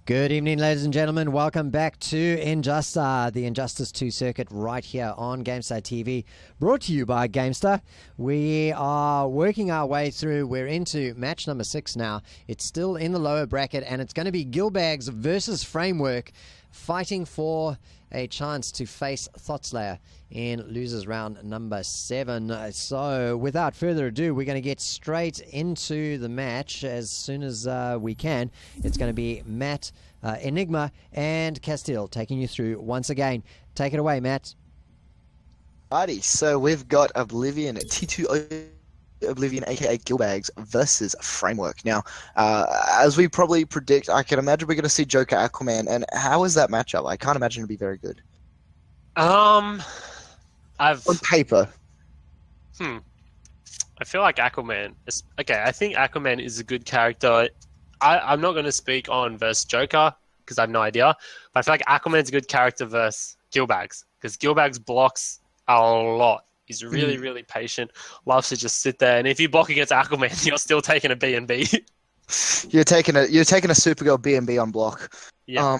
Good evening, ladies and gentlemen. Welcome back to Injusta, the Injustice 2 circuit right here on GameStar TV, brought to you by GameStar. We are working our way through. We're into match number 6 now. It's still in the lower bracket, and it's going to be Gilbagz versus Framework, fighting for a chance to face Thoughtslayer in losers round number 7. So without further ado, we're going to get straight into the match as soon as we can. It's going to be Matt, Enigma, and Castile taking you through once again. Take it away, Matt. Alrighty, so we've got Oblivion, T2 Oblivion, aka Gilbagz, versus Framework. Now, as we probably predict, I can imagine we're going to see Joker, Aquaman, and how is that matchup? I can't imagine it'd be very good. On paper. I feel like Aquaman is... Okay, I think Aquaman is a good character. I'm not going to speak on versus Joker, because I have no idea, but I feel like Aquaman's a good character versus Gilbagz, because Gilbagz blocks a lot. He's really, really patient, loves to just sit there, and if you block against Aquaman, you're still taking a B&B. You're taking a Supergirl B&B on block. Yeah.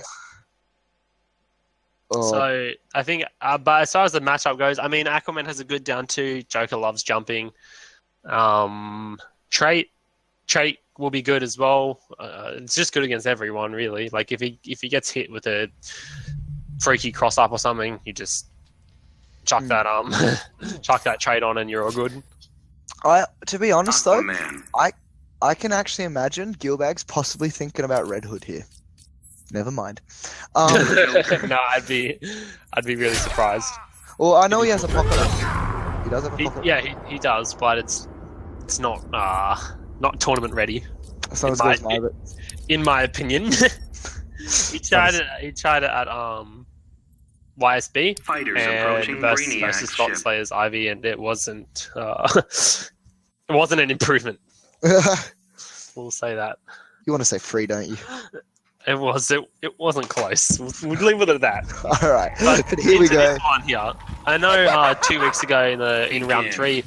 So I think, but as far as the matchup goes, I mean, Aquaman has a good down 2. Joker loves jumping. Trait will be good as well. It's just good against everyone, really. Like if he gets hit with a freaky cross up or something, you just chuck that chuck that trait on, and you're all good. To be honest though, I can actually imagine Gilbagz possibly thinking about Red Hood here. Never mind. No, I'd be really surprised. Well, I know he has a pocket. He does have a pocket. Yeah, he does, but it's not tournament ready. In my opinion. he tried it at YSB Fighters and versus Thoughtslayer's Ivy, and it wasn't an improvement. We'll say that. You want to say free, don't you? It wasn't close. We'll leave it at that. All right, but here we go. Here. I know 2 weeks ago in round 3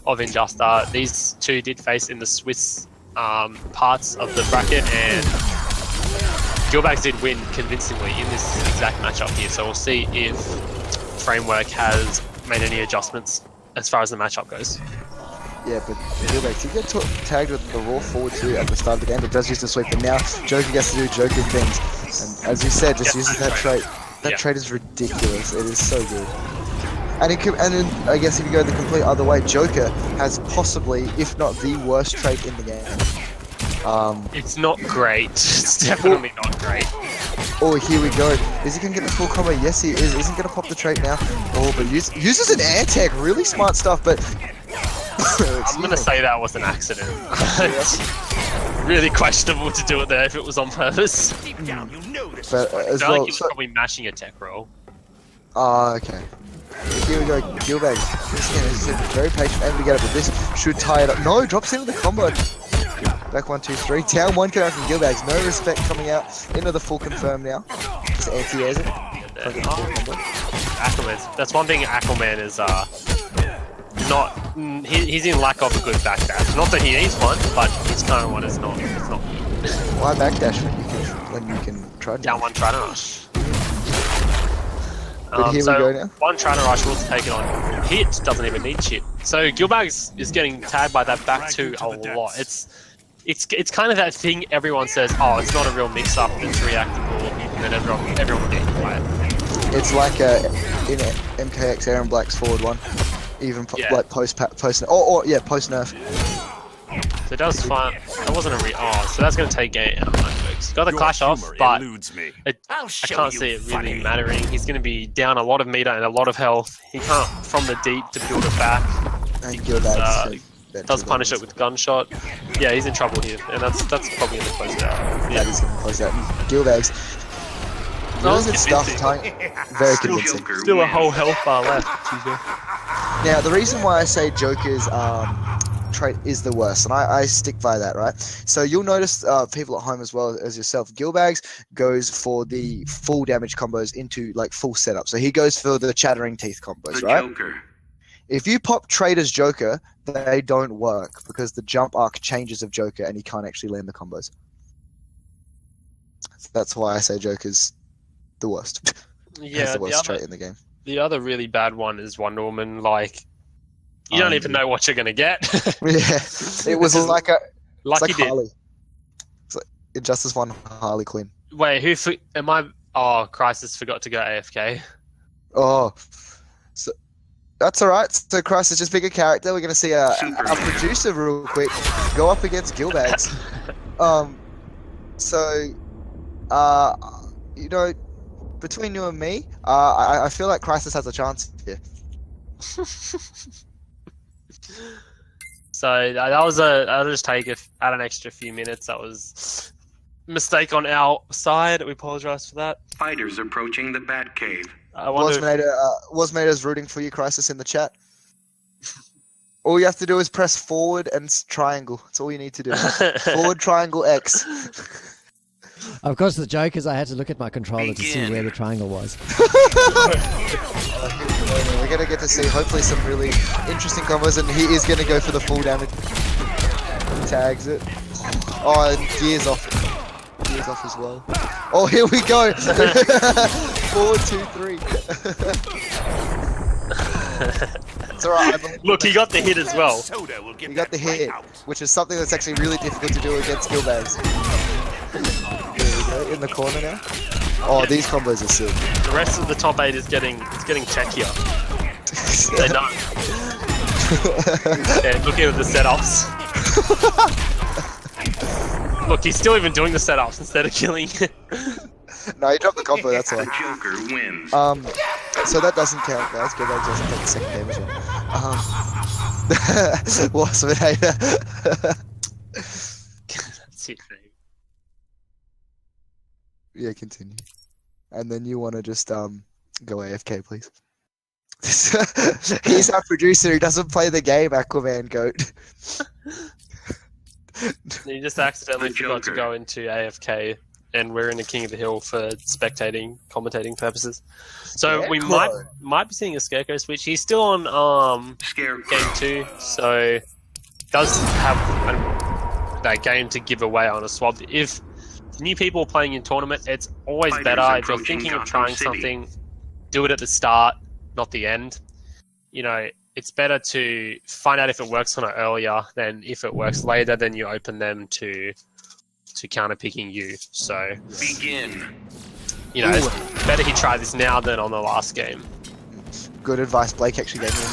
of Injusta, these two did face in the Swiss parts of the bracket, and Gilbagz did win convincingly in this exact matchup here. So we'll see if Framework has made any adjustments as far as the matchup goes. Yeah, but Gilbagz did get tagged with the raw forward 2 at the start of the game, but does use the sweep, and now Joker gets to do Joker things. And as you said, just uses that trait. That trait is ridiculous. It is so good. And then I guess if you go the complete other way, Joker has possibly, if not the worst trait in the game. It's not great. It's definitely not great. Oh, here we go. Is he going to get the full combo? Yes, he is. Isn't going to pop the trait now. Oh, but uses an air tag. Really smart stuff, but... I'm going to say that was an accident. Really questionable to do it there if it was on purpose. But as I feel well, like he was probably mashing a tech roll. Okay. Here we go, Gilbagz. This is very patient, able to get it, but this should tie it up. No, drops into the combo. Back 1, 2, 3. Down 1 coming out from Gilbagz. No respect coming out into the full confirm now. It's anti-airs it. Aquaman. That's one thing Aquaman is not. He's in lack of a good backdash. Not that he needs one, but his current one is not. It's not good. Why backdash when you can try to down 1 try to rush? But here we go now. 1 try to rush will take it on hit. Doesn't even need shit. So Gilbagz is getting tagged by that back 2 a lot. It's kind of that thing everyone says, oh, it's not a real mix-up, it's reactable, and then everyone will get hit by it. It's like in MKX Aaron Black's forward 1. Even like post nerf. So it does fine. That wasn't a so that's going to take game. Got the clash off, but I can't see it really mattering. He's going to be down a lot of meter and a lot of health. He can't, from the deep, to build it back. And Gilbagz does punish it with gunshot. Yeah, he's in trouble here, and that's probably going to close it out. Yeah, that is going to close that. Gilbagz. Really good stuff, very convincing. Still a whole health bar left. Now, the reason why I say Joker's trait is the worst, and I stick by that, right? So you'll notice people at home as well as yourself, Gilbagz goes for the full damage combos into like full setup. So he goes for the chattering teeth combos, right? Joker. If you pop trait as Joker, they don't work because the jump arc changes of Joker and he can't actually land the combos. That's why I say Joker's the worst. Yeah, Has the worst trait in the game. the other really bad one is Wonder Woman. Like, you don't even know what you're gonna get. Yeah, it was like Lucky dip. Harley. It's like Injustice 1 Harley Quinn. Wait, am I? Oh, Crisis forgot to go AFK. Oh, so that's all right. So Crisis, just pick a character. We're gonna see a producer real quick go up against Gilbagz. You know, between you and me, I feel like Crisis has a chance here. So that was I'll just add an extra few minutes. That was a mistake on our side. We apologise for that. Fighters approaching the Batcave. Wasmada's rooting for you, Crisis, in the chat. All you have to do is press forward and triangle. That's all you need to do. Forward, triangle, X. Of course, the joke is I had to look at my controller to see where the triangle was. We're going to get to see, hopefully, some really interesting combos, and he is going to go for the full damage. Tags it. Oh, and gears off. Gears off as well. Oh, here we go! 4, 2, 3. It's alright. Look, he got the hit as well. He got the hit, which is something that's actually really difficult to do against Gilbagz. There we go, in the corner now. Oh, these combos are sick. The rest of the top 8 is getting checkier. They know. Yeah, looking at the setups. Look, he's still even doing the setups instead of killing. No, he dropped the combo, that's why. The Joker wins. So that doesnn't count, guys. Gilbagz doesn't take the second game as well. What's with hater? That's it, mate. Yeah, continue. And then you want to just go AFK, please. He's our producer. He doesn't play the game, Aquaman goat. You just accidentally forgot to go into AFK, and we're in the King of the Hill for commentating purposes. So we might be seeing a Scarecrow switch. He's still on game 2, so does have that game to give away on a swap. If new people are playing in tournament, it's always better if you're thinking of trying something, do it at the start, not the end. You know, it's better to find out if it works on it earlier than if it works later, then you open them to counter picking you. So Begin. You know, it's better he try this now than on the last game. Good advice Blake actually gave me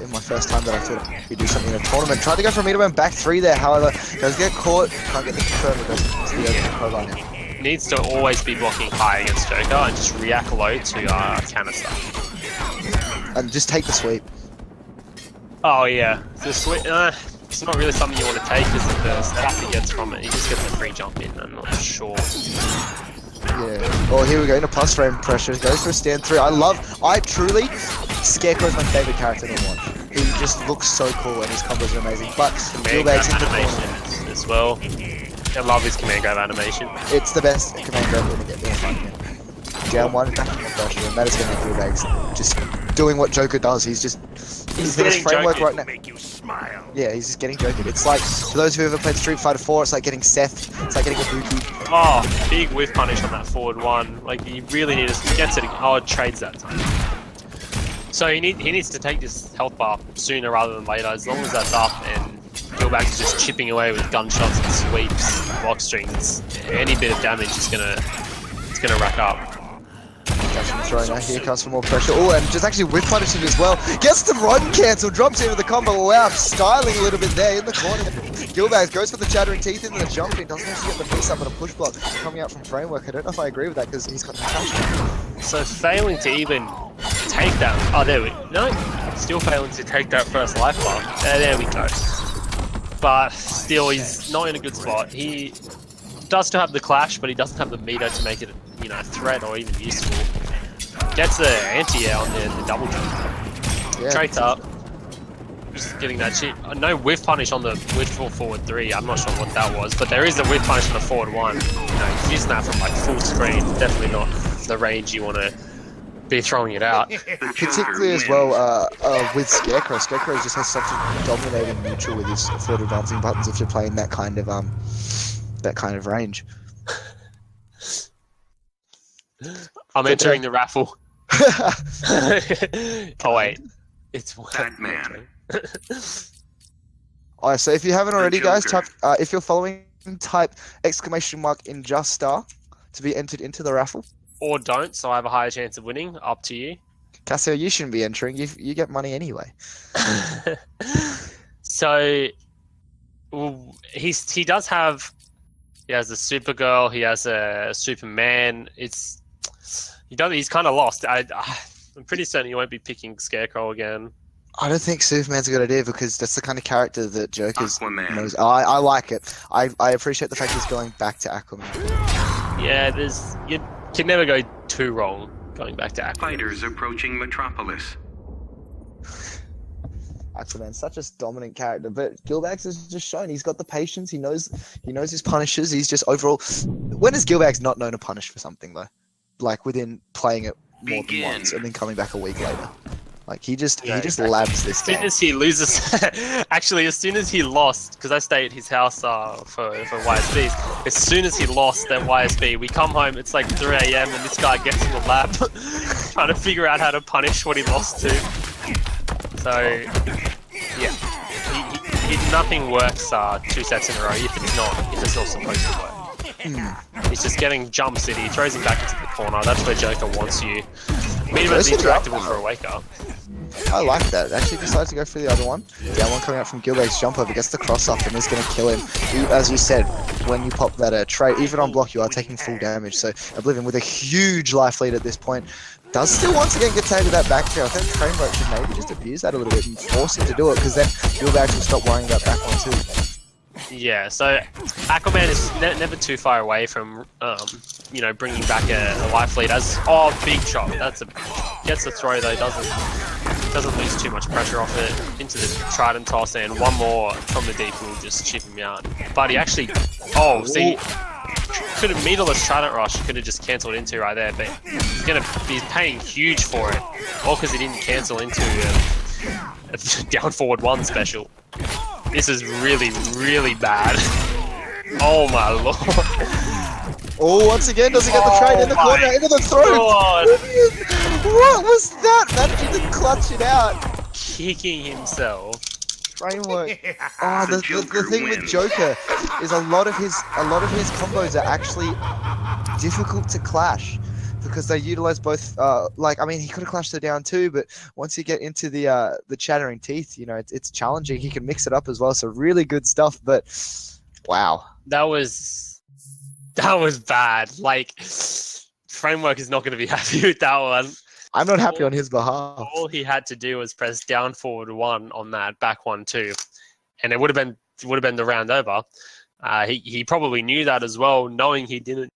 in my first time that I thought he'd do something in a tournament. Tried to go for a meter man back 3 there, however, does get caught, can't get the confirm, but goes to the open pro line now. Needs to always be blocking high against Joker and just react low to canister. And just take the sweep. Oh yeah, the sweep. It's not really something you want to take because the setup he gets from it, he just gets a free jump in. I'm not sure. Yeah. Oh, here we go into plus frame pressure. Goes for a stand 3. I truly, Scarecrow is my favorite character to watch. He just looks so cool and his combos are amazing. But Gilbagz in the animation as well. I love his command grab animation. It's the best command grab when you get there. Down 1, back on pressure, and that is going to be Gilbagz just doing what Joker does. He's got his framework right now. Make you smile. Yeah, he's just getting Joker. It's like, for those who ever played Street Fighter 4, it's like getting Seth. It's like getting a Buki. Oh, big whiff punish on that forward 1. Like, you really need to get it. Oh, it trades that time. So he needs to take this health bar sooner rather than later, as long as that's up and Gilbagz is just chipping away with gunshots and sweeps, block strings. Any bit of damage is gonna rack up. Throw now. Here comes for more pressure. Oh, and just actually whip punishing as well. Gets the run cancel, drops into the combo. Wow, styling a little bit there in the corner. Gilbagz goes for the chattering teeth into the jump in. Doesn't actually get the mix up and a push block coming out from framework. I don't know if I agree with that because he's got no touch. So failing to even take that. Oh, there we go. No, still failing to take that first life bar. There we go. But still, he's not in a good spot. He does still have the clash, but he doesn't have the meter to make it, you know, a threat or even useful. Gets the anti-air on the double jump. Yeah. Straight up. Just getting that shit. No whiff punish on the wishful forward 3. I'm not sure what that was, but there is a whiff punish on the forward 1. You know, he's using that from like full screen. Definitely not the range you want to be throwing it out. Particularly as well with Scarecrow. Scarecrow just has such a dominating neutral with his forward advancing buttons if you're playing that kind of range. I'm entering the raffle. Oh wait, it's Batman. Alright, so if you haven't already, guys, Joker. type if you're following, type !Injusta to be entered into the raffle. Or don't, so I have a higher chance of winning. Up to you. Cassio, you shouldn't be entering. You get money anyway. So he does have. He has a Supergirl. He has a Superman. He's kind of lost. I'm pretty certain he won't be picking Scarecrow again. I don't think Superman's a good idea because that's the kind of character that Joker's Aquaman. knows. I like it. I appreciate the fact he's going back to Aquaman. Yeah, you can never go too wrong going back to Aquaman. Fighters approaching Metropolis. Aquaman's such a dominant character, but Gilbagz has just shown he's got the patience. He knows his punishes. He's just overall. When is Gilbagz not known to punish for something though? Like within playing it more than once and then coming back a week later. Like he just labs this game. As soon as he loses, actually, as soon as he lost, because I stay at his house for YSBs. As soon as he lost at YSB, we come home. It's like 3 a.m. and this guy gets in the lab trying to figure out how to punish what he lost to. So yeah, nothing works 2 sets in a row if it's not supposed to work. He's just getting jump city, throws him back into the corner. That's where Joker wants you. Minimum interactable for a wake up. I like that. Actually decided to go for the other one. The other one coming out from Gilbagz jump over gets the cross off and is going to kill him. As you said, when you pop that trait, even on block, you are taking full damage. So Oblivion with a huge life lead at this point does still once again get taken to that back throw. I think Framework should maybe just abuse that a little bit and force him to do it because then Gilbagz will stop worrying about back one too. Yeah, so Aquaman is never too far away from, bringing back a life lead. Big chop. Gets the throw though. Doesn't lose too much pressure off it. Into the Trident toss, and one more from the deep will just chip him out. But he actually, could have meterless Trident rush. Could have just cancelled into right there, but he's paying huge for it, all because he didn't cancel into a down forward 1 special. This is really, really bad. Oh my lord. Oh, once again, does he get the trade in the corner, into the throat? God. What was that? Managing to clutch it out. Kicking himself. Framework. Oh, the thing with Joker is a lot of his combos are actually difficult to clash because they utilize both. He could have clashed the down too, but once you get into the chattering teeth, it's challenging. He can mix it up as well. So really good stuff. But wow, that was bad. Like, Framework is not going to be happy with that one. I'm not happy on his behalf. All he had to do was press down forward 1 on that back 1-2, and it would have been the round over. He probably knew that as well, knowing he didn't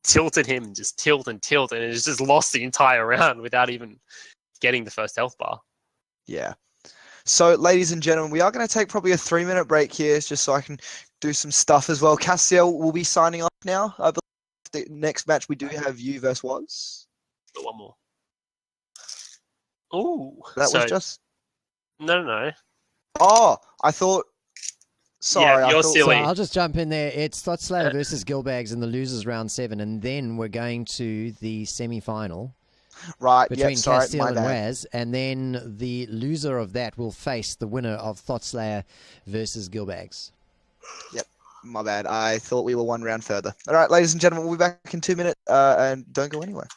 tilted him and just tilt, and it's just lost the entire round without even getting the first health bar. Yeah. So, ladies and gentlemen, we are going to take probably a 3-minute break here, just so I can do some stuff as well. Cassiel will be signing off now. I believe the next match we do have you versus Was. But one more. Ooh. Was just... No. Oh, I thought... Sorry, yeah, you're silly. So I'll just jump in there. It's Thoughtslayer versus Gilbagz in the losers round 7, and then we're going to the semi-final. Right, between sorry, Castiel and Waz, and then the loser of that will face the winner of Thoughtslayer versus Gilbagz. Yep, my bad. I thought we were 1 round further. All right, ladies and gentlemen, we'll be back in 2 minutes, and don't go anywhere.